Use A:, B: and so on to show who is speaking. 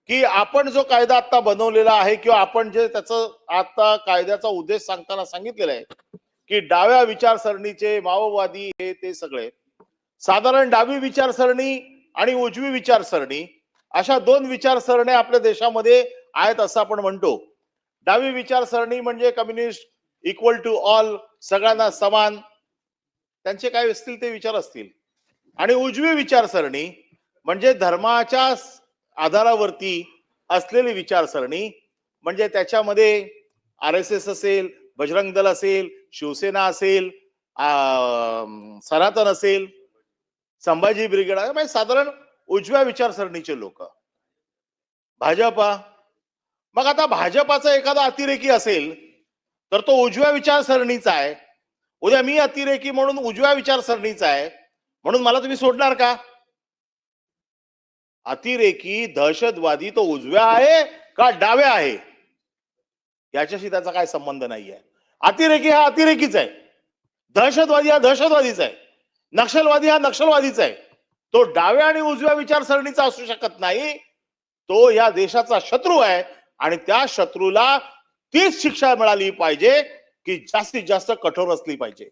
A: की आपण जो कायदा आता बनवलेला आहे किंवा आपण जे त्याचं आता कायद्याचा उद्देश सांगताना सांगितलेला आहे की डाव्या विचारसरणीचे माओवादी हे ते सगळे साधारण डावी विचारसरणी आणि उजवी विचारसरणी अशा दोन विचारसरण्या आपल्या देशामध्ये आहेत असं आपण म्हणतो. डावी विचारसरणी म्हणजे कम्युनिस्ट, इक्वल टू ऑल, सगळ्यांना समान, त्यांचे काय असतील ते विचार असतील. आणि उजवी विचारसरणी म्हणजे धर्माच्या आधारावरती असलेली विचारसरणी, म्हणजे त्याच्यामध्ये RSS असेल, बजरंग दल असेल, शिवसेना असेल, सनातन असेल, संभाजी ब्रिगेड आहे, म्हणजे साधारण उजव्या विचारसरणीचे लोक. भाजपा, मग आता भाजपाचा एखादा अतिरेकी असेल तर तो उजव्या विचारसरणीचा आहे. उद्या मी अतिरेकी म्हणून उजव्या विचारसरणीचा आहे म्हणून मला तुम्ही सोडणार का? अतिरेकी दहशतवादी तो उजव्या आहे का डाव्या आहे याच्याशी त्याचा काय संबंध नाहीये. अतिरेकी हा अतिरेकीच आहे, दहशतवादी हा दहशतवादीच आहे, नक्षलवादी हा नक्षलवादीच आहे. तो डाव्या आणि उजव्या विचारसरणीचा असू शकत नाही. तो या देशाचा शत्रू आहे आणि त्या शत्रूला तीच शिक्षा मिळाली पाहिजे की जास्तीत जास्त कठोर असली पाहिजे.